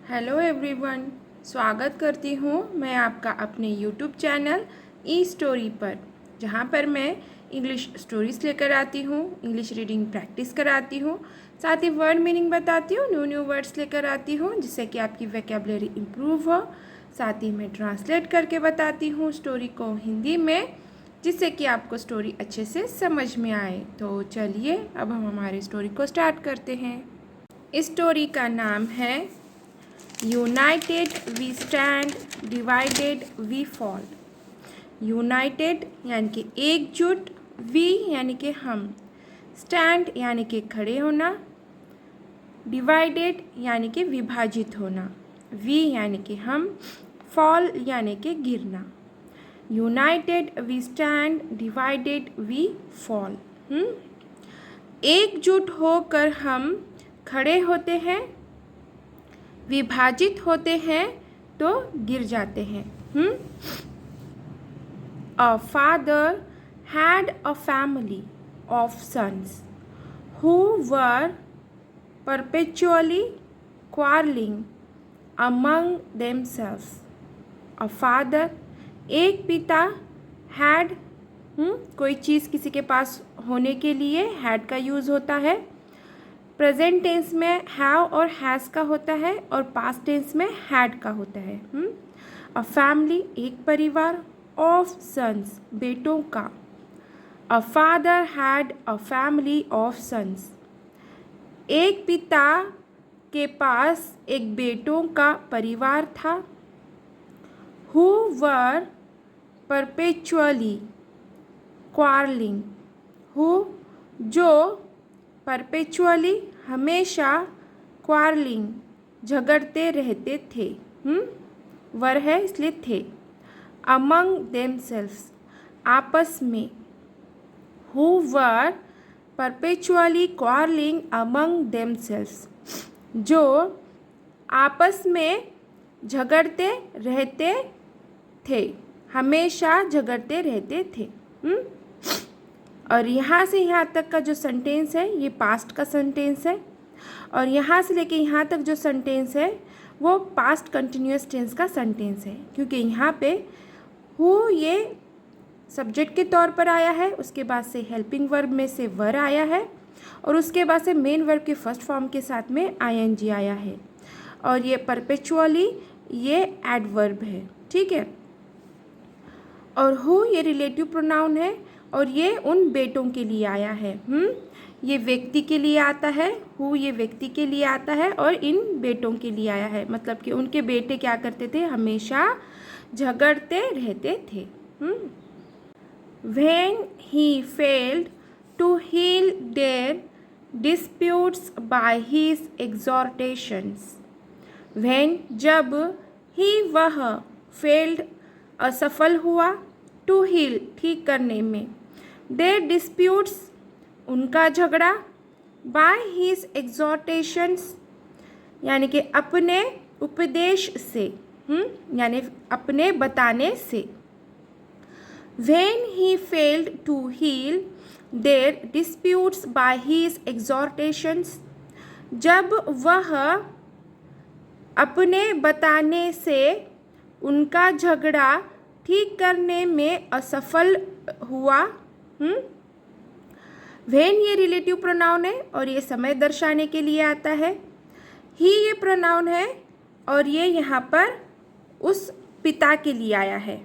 Hello everyone, स्वागत करती हूँ मैं आपका अपने यूट्यूब चैनल ई स्टोरी पर, जहाँ पर मैं इंग्लिश स्टोरीज़ लेकर आती हूँ, इंग्लिश रीडिंग प्रैक्टिस कराती हूँ, साथ ही वर्ड मीनिंग बताती हूँ, न्यू न्यू वर्ड्स लेकर आती हूँ जिससे कि आपकी वोकैबुलरी इम्प्रूव हो। साथ ही मैं ट्रांसलेट करके बताती हूँ स्टोरी को हिंदी में, जिससे कि आपको स्टोरी अच्छे से समझ में आए। तो चलिए अब हम हमारी स्टोरी को स्टार्ट करते हैं। इस स्टोरी का नाम है united we stand, divided we fall. United यानी कि एकजुट, वी यानी कि हम, स्टैंड यानी कि खड़े होना, डिवाइडेड यानी कि विभाजित होना, वी यानी कि हम, फॉल यानी कि गिरना। United we stand, divided we fall. एकजुट होकर हम खड़े होते हैं, विभाजित होते हैं तो गिर जाते हैं। A father had a family of sons who were perpetually quarreling among themselves. A father, एक पिता, had, कोई चीज़ किसी के पास होने के लिए had का यूज़ होता है। प्रेजेंट टेंस में हैव और हैज़ का होता है और पास्ट टेंस में हैड का होता है। अ फैमिली, एक परिवार, ऑफ सन्स, बेटों का। A father had a family of sons, एक पिता के पास एक बेटों का परिवार था। Who were perpetually quarrelling, who जो, परपेचुअली हमेशा, क्वारलिंग झगड़ते रहते थे। वर है इसलिए थे। अमंग देमसेल्व्स, आपस में। Who were perpetually quarrelling among themselves, जो आपस में झगड़ते रहते थे, हमेशा झगड़ते रहते थे। और यहाँ से यहाँ तक का जो सेंटेंस है ये पास्ट का सेंटेंस है, और यहाँ से लेके यहाँ तक जो सेंटेंस है वो पास्ट कंटिन्यूअस टेंस का सेंटेंस है, क्योंकि यहाँ पे हु ये सब्जेक्ट के तौर पर आया है, उसके बाद से हेल्पिंग वर्ब में से वर आया है, और उसके बाद से मेन वर्ब के फर्स्ट फॉर्म के साथ में आईएनजी आया है, और ये परपेचुअली ये एडवर्ब है। ठीक है। और हु ये रिलेटिव प्रोनाउन है, और ये उन बेटों के लिए आया है। ये व्यक्ति के लिए आता है, हु ये व्यक्ति के लिए आता है और इन बेटों के लिए आया है, मतलब कि उनके बेटे क्या करते थे, हमेशा झगड़ते रहते थे। When he failed to heal their disputes by his exhortations, when जब, he वह, failed असफल हुआ, to heal ठीक करने में, their disputes उनका झगड़ा, by his exhortations यानी कि अपने उपदेश से, यानी अपने बताने से। When he failed to heal their disputes by his exhortations, जब वह अपने बताने से उनका झगड़ा ठीक करने में असफल हुआ। When ये रिलेटिव प्रोनाउन है और ये समय दर्शाने के लिए आता है। ही ये प्रोनाउन है और ये यहाँ पर उस पिता के लिए आया है,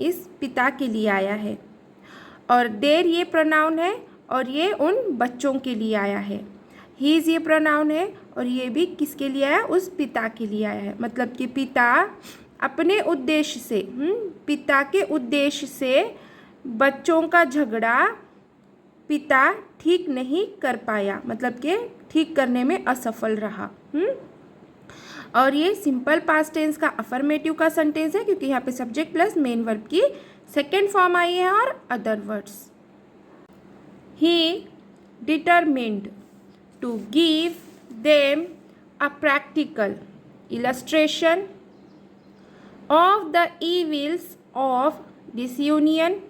इस पिता के लिए आया है। और देर ये प्रोनाउन है और ये उन बच्चों के लिए आया है। हीज़ ये प्रोनाउन है और ये भी किसके लिए आया, उस पिता के लिए आया है। मतलब कि पिता अपने उद्देश्य से, पिता के उद्देश्य से बच्चों का झगड़ा पिता ठीक नहीं कर पाया, मतलब कि ठीक करने में असफल रहा। और ये सिंपल पास्ट टेंस का अफर्मेटिव का सेंटेंस है, क्योंकि यहाँ पे सब्जेक्ट प्लस मेन वर्ब की सेकेंड फॉर्म आई है और other words. He determined to give them a practical illustration of the evils of disunion.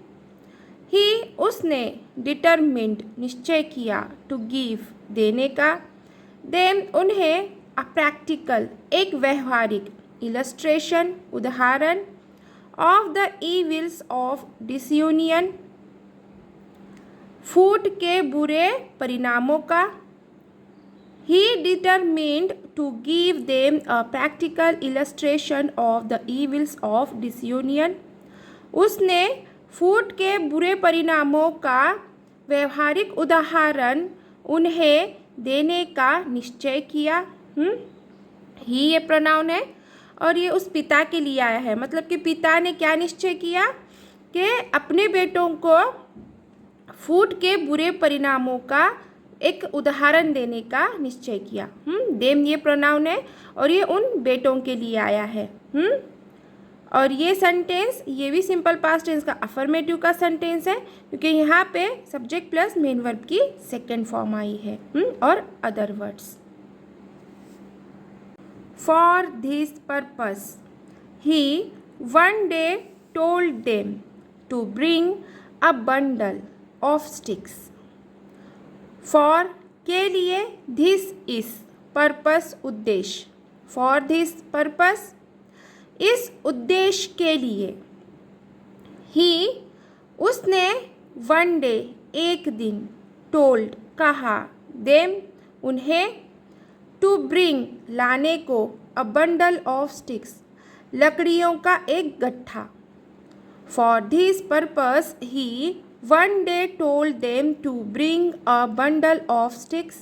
He उसने, डिटरमिन्ड निश्चय किया, टू गिव देने का, देम उन्हें, अ प्रैक्टिकल, एक व्यवहारिक, इलस्ट्रेशन, उदाहरण, ऑफ द इविल्स ऑफ डिसयूनियन, फूट के बुरे परिणामों का। He determined to give them a practical illustration of the evils of disunion. उसने फूट के बुरे परिणामों का व्यवहारिक उदाहरण उन्हें देने का निश्चय किया। ही ये प्रोनाउन है और ये उस पिता के लिए आया है, मतलब कि पिता ने क्या निश्चय किया कि अपने बेटों को फूट के बुरे परिणामों का एक उदाहरण देने का निश्चय किया। देम ये प्रोनाउन है और ये उन बेटों के लिए आया है। और ये सेंटेंस, ये भी सिंपल पास्ट टेंस का अफर्मेटिव का सेंटेंस है, क्योंकि यहाँ पे सब्जेक्ट प्लस मेन वर्ब की सेकेंड फॉर्म आई है। और other words, for this purpose he one day told them to bring a bundle of sticks. For के लिए, दिस इस, पर्पस उद्देश्य, फॉर दिस पर्पस इस उद्देश्य के लिए, ही उसने, वन डे एक दिन, टोल्ड कहा, देम उन्हें, टू ब्रिंग लाने को, अ बंडल ऑफ स्टिक्स लकड़ियों का एक गट्ठा। For this purpose he one day told them to bring a bundle of sticks.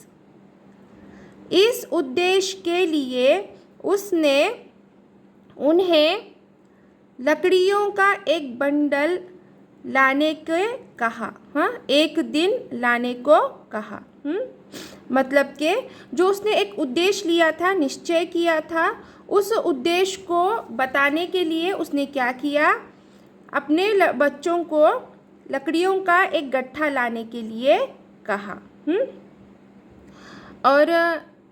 इस उद्देश्य के लिए उसने उन्हें लकड़ियों का एक बंडल लाने के कहा। एक दिन लाने को कहा। मतलब कि जो उसने एक उद्देश्य लिया था, निश्चय किया था, उस उद्देश्य को बताने के लिए उसने क्या किया, अपने बच्चों को लकड़ियों का एक गट्ठा लाने के लिए कहा। और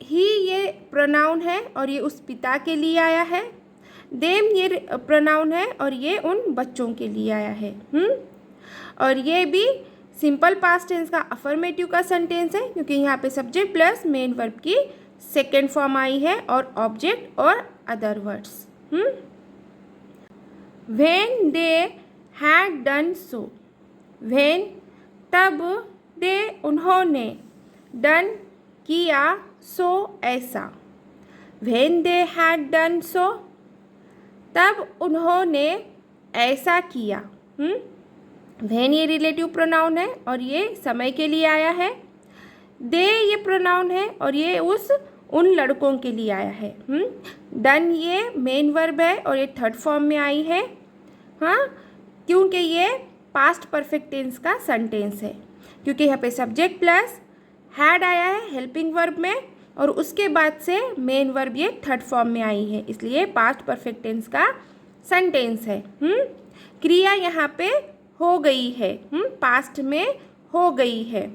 ही ये प्रोनाउन है और ये उस पिता के लिए आया है। देम ये प्रोनाउन है और ये उन बच्चों के लिए आया है। और ये भी सिंपल पास्ट टेंस का अफर्मेटिव का सेंटेंस है, क्योंकि यहाँ पे सब्जेक्ट प्लस मेन वर्ब की सेकेंड फॉर्म आई है और ऑब्जेक्ट और other words. When they had done so, when तब, दे उन्होंने, डन किया, सो ऐसा। When they had done so, तब उन्होंने ऐसा किया। व्हेन ये रिलेटिव प्रोनाउन है और ये समय के लिए आया है। दे ये प्रोनाउन है और ये उन लड़कों के लिए आया है। डन ये मेन वर्ब है और ये थर्ड फॉर्म में आई है। क्योंकि ये पास्ट परफेक्ट टेंस का सेंटेंस है, क्योंकि यहाँ पे सब्जेक्ट प्लस हैड आया है हेल्पिंग वर्ब में और उसके बाद से मेन वर्ब ये थर्ड फॉर्म में आई है, इसलिए पास्ट परफेक्ट टेंस का सेंटेंस है। क्रिया यहाँ पे हो गई है, पास्ट में हो गई है।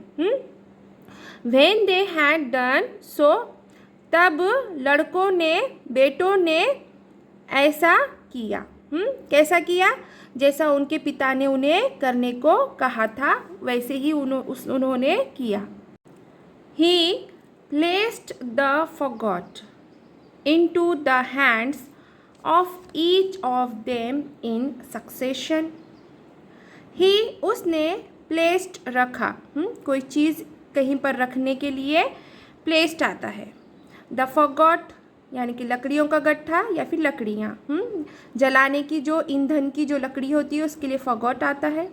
When they had done so, तब लड़कों ने, बेटों ने ऐसा किया। कैसा किया? जैसा उनके पिता ने उन्हें करने को कहा था वैसे ही उन्होंने किया। He placed the fagot into the hands of each of them in succession. He उसने placed रखा, कोई चीज़ कहीं पर रखने के लिए placed आता है। The fagot यानी कि लकड़ियों का गट्ठा या फिर लकड़ियाँ, जलाने की जो ईंधन की जो लकड़ी होती है उसके लिए फगोट आता है।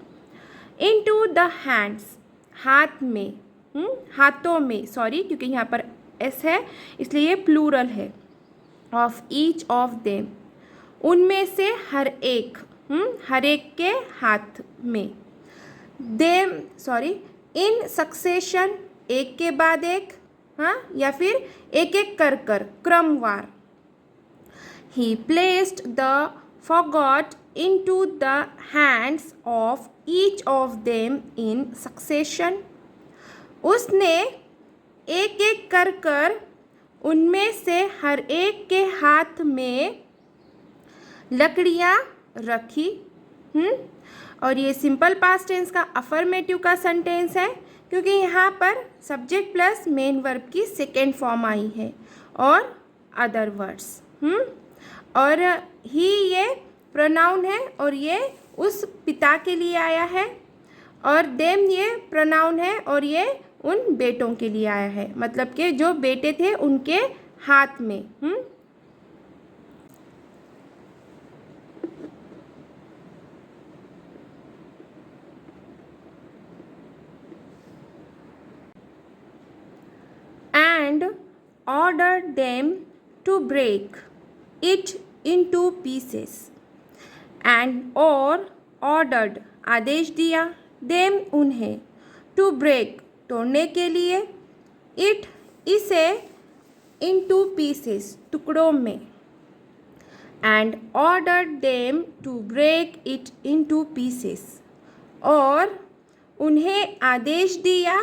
इनटू द हैंड्स, हाथ में, हाथों में, सॉरी क्योंकि यहाँ पर एस है इसलिए ये प्लूरल है। ऑफ ईच ऑफ देम, उनमें से हर एक, हर एक के हाथ में। देम सॉरी इन सक्सेशन, एक के बाद एक, या फिर एक एक कर कर क्रमवार। He placed the fagot into the hands of each of them in succession. उसने एक एक कर कर उनमें से हर एक के हाथ में लकड़ियाँ रखी। और ये सिंपल पास्ट टेंस का अफर्मेटिव का सेंटेंस है, क्योंकि यहाँ पर सब्जेक्ट प्लस मेन वर्ब की सेकेंड फॉर्म आई है और अदर वर्ड्स। और ही ये प्रोनाउन है और ये उस पिता के लिए आया है, और देम ये प्रोनाउन है और ये उन बेटों के लिए आया है, मतलब कि जो बेटे थे उनके हाथ में। And ordered them to break it into pieces, and or ordered आदेश दिया, them उन्हें, to break तोड़ने के लिए, it इसे, into pieces टुकड़ों में, and ordered them to break it into pieces और उन्हें आदेश दिया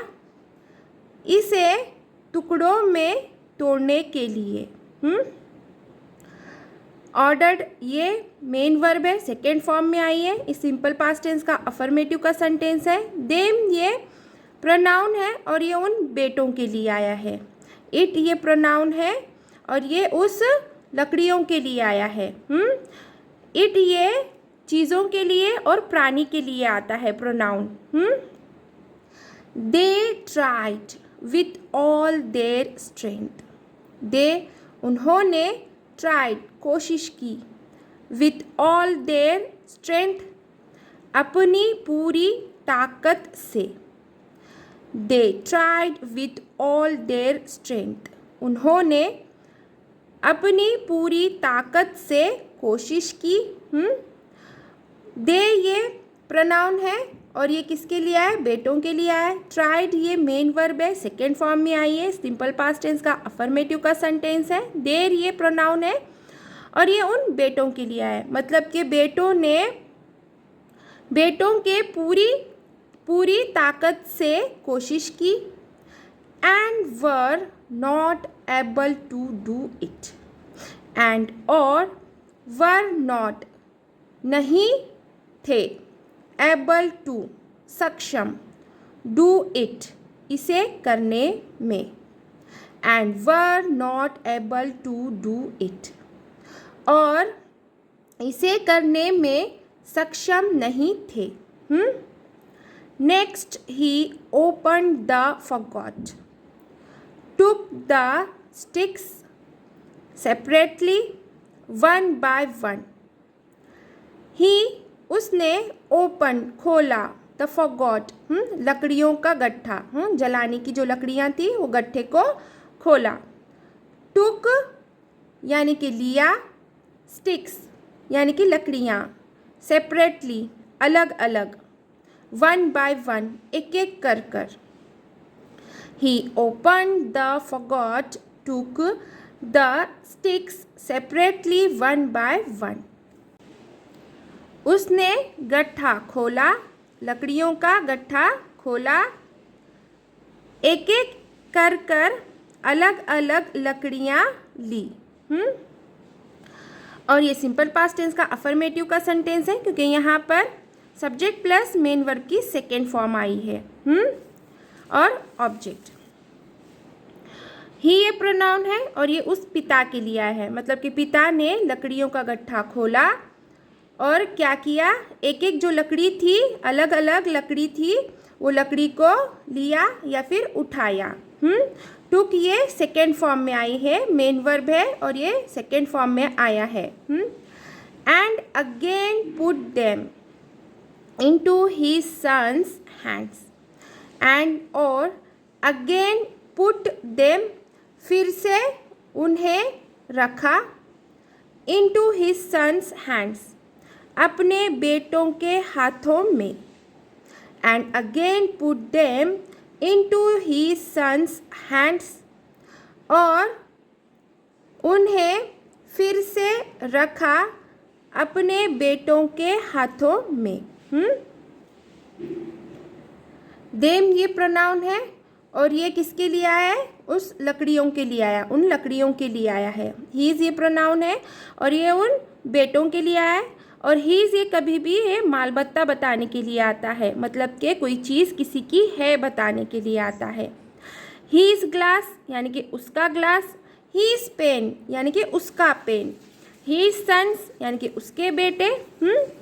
इसे टुकड़ों में तोड़ने के लिए। ऑर्डर्ड ये मेन वर्ब है, सेकेंड फॉर्म में आई है, इस सिंपल पास्ट टेंस का अफर्मेटिव का सेंटेंस है। देम ये प्रोनाउन है और ये उन बेटों के लिए आया है। इट ये प्रोनाउन है और ये उस लकड़ियों के लिए आया है। इट ये चीज़ों के लिए और प्राणी के लिए आता है pronoun. They tried with all their strength, they उन्होंने, ट्राइड कोशिश की, विथ ऑल देयर स्ट्रेंथ अपनी पूरी ताकत से। दे tried with all their strength उन्होंने अपनी पूरी ताकत से कोशिश की। दे ये प्रोनाउन है और ये किसके लिए आया है? बेटों के लिए आया है। ट्राइड ये मेन वर्ब है, सेकेंड फॉर्म में आई है, सिंपल पास्ट टेंस का अफर्मेटिव का सेंटेंस है। देर ये प्रोनाउन है और ये उन बेटों के लिए आया है, मतलब कि बेटों ने बेटों के पूरी ताकत से कोशिश की। And were not able to do it, and और वर नॉट नहीं थे, एबल टू सक्षम, डू इट इसे करने में, and were not able to do it और इसे करने में सक्षम नहीं थे। Next he open the faggot, took the sticks separately one by one. He उसने ओपन खोला, द फॉगॉट लकड़ियों का गट्ठा, जलाने की जो लकड़ियाँ थी वो गट्ठे को खोला। टुक यानी कि लिया, स्टिक्स यानी कि लकड़ियाँ, सेपरेटली अलग अलग, वन बाय वन एक एक कर कर। He open the faggot, took the sticks separately one by one. उसने गट्ठा खोला, लकड़ियों का गट्ठा खोला, एक एक कर कर अलग अलग लकड़ियाँ ली। और ये सिंपल पास्ट टेंस का अफर्मेटिव का सेंटेंस है क्योंकि यहाँ पर सब्जेक्ट प्लस मेन वर्ब की सेकेंड फॉर्म आई है। और ऑब्जेक्ट ही ये प्रोनाउन है और ये उस पिता के लिए आया है, मतलब कि पिता ने लकड़ियों का गट्ठा खोला और क्या किया, एक एक जो लकड़ी थी, अलग अलग लकड़ी थी, वो लकड़ी को लिया या फिर उठाया। टुक ये सेकेंड फॉर्म में आई है, मेन वर्ब है और ये सेकेंड फॉर्म में आया है। And again put them into his sons hands, and और अगेन पुट देम फिर से उन्हें रखा, इनटू हिज सन्स हैंड्स अपने बेटों के हाथों में, and again put them into his sons hands और उन्हें फिर से रखा अपने बेटों के हाथों में। देम ये प्रोनाउन है और ये किसके लिए आया है? उस लकड़ियों के लिए आया, उन लकड़ियों के लिए आया है। हीज ये प्रोनाउन है और ये उन बेटों के लिए आया है। और हीज ये कभी भी ये मालबत्ता बताने के लिए आता है, मतलब कि कोई चीज़ किसी की है बताने के लिए आता है। हीज ग्लास यानी कि उसका ग्लास, हीज पेन यानी कि उसका पेन, हीज सन्स यानी कि उसके बेटे।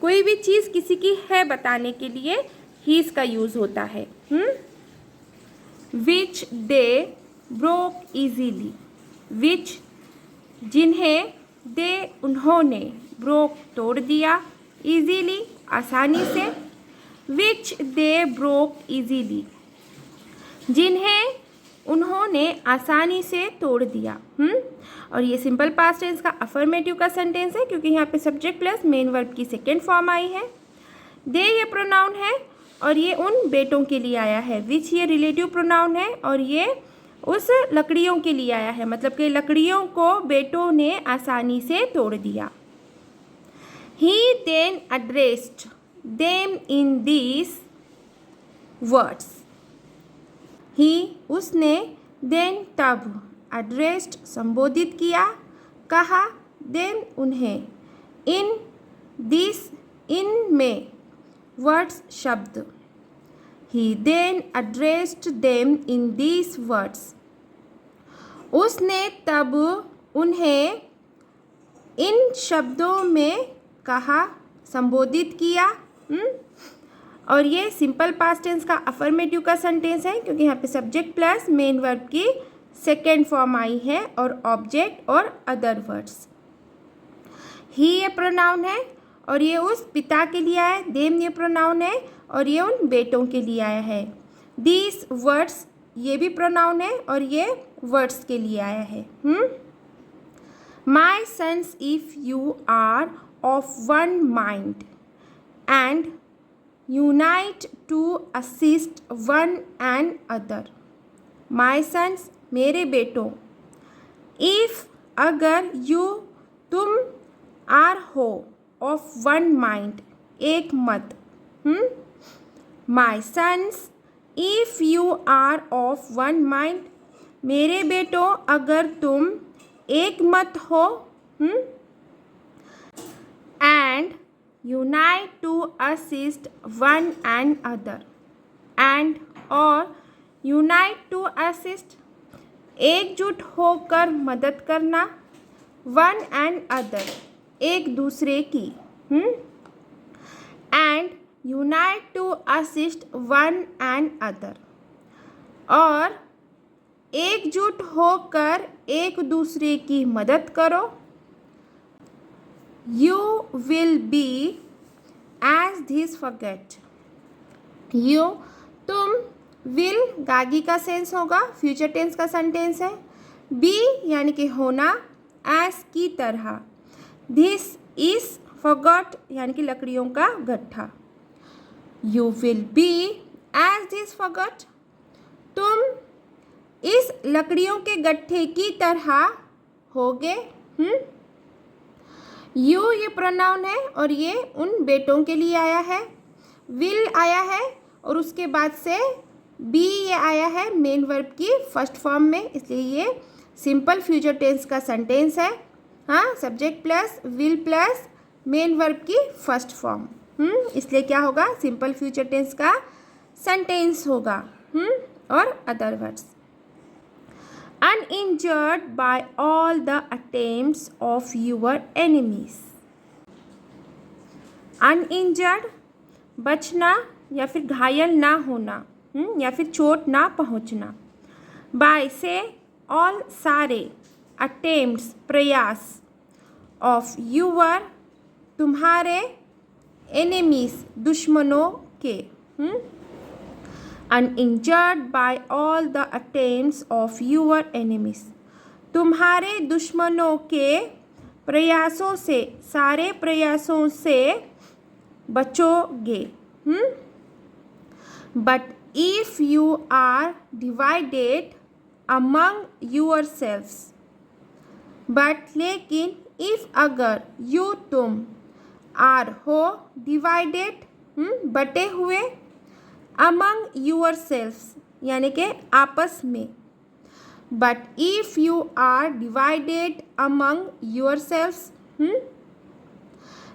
कोई भी चीज़ किसी की है बताने के लिए हीज का यूज़ होता है। विच दे ब्रोक ईजीली, विच जिन्हें, दे उन्होंने, ब्रोक तोड़ दिया, ईजीली आसानी से, विच दे ब्रोक ईजीली जिन्हें उन्होंने आसानी से तोड़ दिया। और ये सिंपल पास्ट टेंस का अफर्मेटिव का सेंटेंस है क्योंकि यहाँ पे सब्जेक्ट प्लस मेन वर्ब की सेकेंड फॉर्म आई है। दे ये प्रोनाउन है और ये उन बेटों के लिए आया है। विच ये रिलेटिव प्रोनाउन है और ये उस लकड़ियों के लिए आया है, मतलब कि लकड़ियों को बेटों ने आसानी से तोड़ दिया। He then addressed them in these words. He उसने then तब addressed संबोधित किया, कहा them उन्हें, in this in में words शब्द। He then addressed them in these words. उसने तब उन्हें इन शब्दों में कहा, संबोधित किया। और ये सिंपल पास्ट टेंस का अफर्मेटिव का सेंटेंस है क्योंकि यहाँ पे सब्जेक्ट प्लस मेन वर्ब की सेकेंड फॉर्म आई है और ऑब्जेक्ट और अदर वर्ड्स। ही ये प्रोनाउन है और ये उस पिता के लिए आया है। देम ये प्रोनाउन है और ये उन बेटों के लिए आया है। दीज वर्ड्स ये भी प्रोनाउन है और ये वर्ड्स के लिए आया है। My sons if you are of one mind and unite to assist one another. My sons मेरे बेटों, if अगर you तुम are हो of one mind एक मत। My sons if you are of one mind मेरे बेटों अगर तुम एक मत हो। And unite to assist one another and और unite to assist एकजुट होकर मदद करना, one another एक दूसरे की। and unite to assist one another और एकजुट होकर एक दूसरे की मदद करो। You will be as this forget. You तुम, will गागी का सेंस होगा, फ्यूचर टेंस का सेंटेंस है। be यानी कि होना, as की तरह। this is forgot यानी कि लकड़ियों का गट्ठा। You will be as this forgot तुम इस लकड़ियों के गट्ठे की तरह होगे। यू ये प्रोनाउन है और ये उन बेटों के लिए आया है। विल आया है और उसके बाद से बी ये आया है मेन वर्ब की फर्स्ट फॉर्म में, इसलिए ये सिंपल फ्यूचर टेंस का सेंटेंस है। Subject plus will plus main verb की फर्स्ट फॉर्म। इसलिए क्या होगा, सिंपल फ्यूचर टेंस का सेंटेंस होगा। और other words uninjured by all the attempts of your enemies. uninjured बचना या फिर घायल ना होना, या फिर चोट ना पहुंचना। by से all सारे, attempts प्रयास, of your तुम्हारे, enemies दुश्मनों के। uninjured by all the attempts of your enemies तुम्हारे दुश्मनों के प्रयासों से, सारे प्रयासों से बचोगे। but if you are divided among yourselves but लेकिन if अगर you तुम are हो divided बटे हुए among yourselves यानी कि आपस में। but if you are divided among yourselves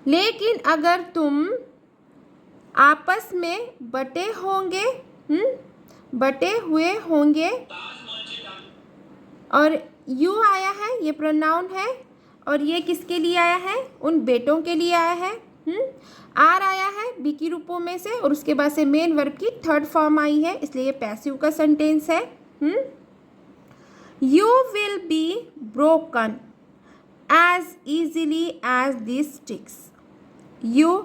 लेकिन अगर तुम आपस में बटे होंगे, बटे हुए होंगे। और यू आया है, ये प्रोनाउन है और ये किसके लिए आया है? उन बेटों के लिए आया है। आर आया है बी की रूपों में से और उसके बाद से मेन वर्ब की थर्ड फॉर्म आई है, इसलिए ये पैसिव का सेंटेंस है। You will be broken as easily as this sticks. You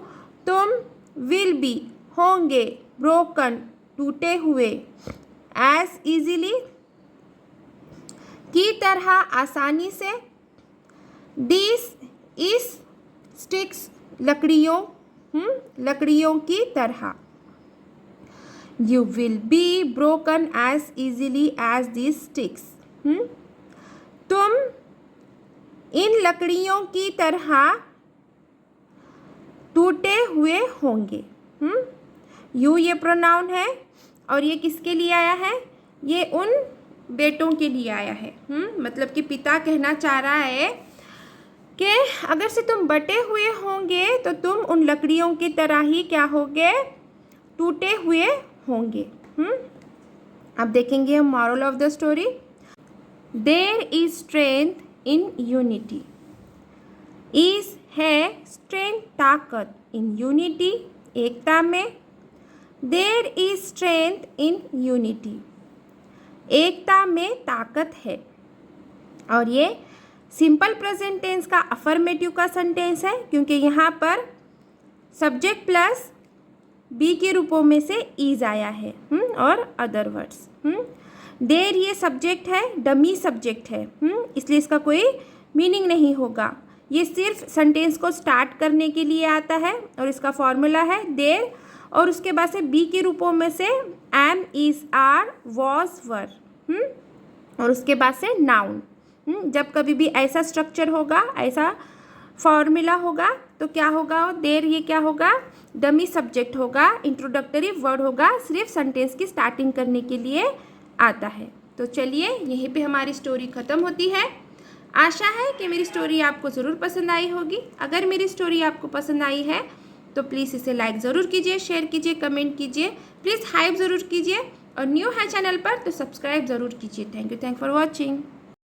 तुम, विल बी होंगे, ब्रोकन टूटे हुए, एज इजीली की तरह आसानी से, दिस इस स्टिक्स लकड़ियों, लकड़ियों की तरह। You will be broken as easily as this sticks. तुम इन लकड़ियों की तरह टूटे हुए होंगे। यू ये प्रोनाउन है और ये किसके लिए आया है? ये उन बेटों के लिए आया है। मतलब कि पिता कहना चाह रहा है कि अगर से तुम बटे हुए होंगे तो तुम उन लकड़ियों की तरह ही क्या होगे? टूटे हुए होंगे। अब देखेंगे हम moral of the story. There is strength in unity. Is है स्ट्रेंथ ताकत, इन यूनिटी एकता में। There is strength in unity, एकता में ताकत है। और ये सिंपल प्रेजेंट टेंस का अफर्मेटिव का सेंटेंस है क्योंकि यहाँ पर सब्जेक्ट प्लस बी के रूपों में से इज आया है और अदर वर्ड्स। देर ये सब्जेक्ट है, डमी सब्जेक्ट है, इसलिए इसका कोई मीनिंग नहीं होगा। ये सिर्फ सेंटेंस को स्टार्ट करने के लिए आता है और इसका फॉर्मूला है देर और उसके बाद से बी के रूपों में से एम, इज, आर, वॉज, वर और उसके बाद से नाउन। जब कभी भी ऐसा स्ट्रक्चर होगा, ऐसा फॉर्मूला होगा तो क्या होगा? देर ये क्या होगा? डमी सब्जेक्ट होगा, इंट्रोडक्टरी वर्ड होगा, सिर्फ सेंटेंस की स्टार्टिंग करने के लिए आता है। तो चलिए यहीं पे हमारी स्टोरी ख़त्म होती है। आशा है कि मेरी स्टोरी आपको ज़रूर पसंद आई होगी। अगर मेरी स्टोरी आपको पसंद आई है तो प्लीज़ इसे लाइक ज़रूर कीजिए, शेयर कीजिए, कमेंट कीजिए, प्लीज़ हाइप ज़रूर कीजिए और न्यू है चैनल पर तो सब्सक्राइब ज़रूर कीजिए। Thank you for watching.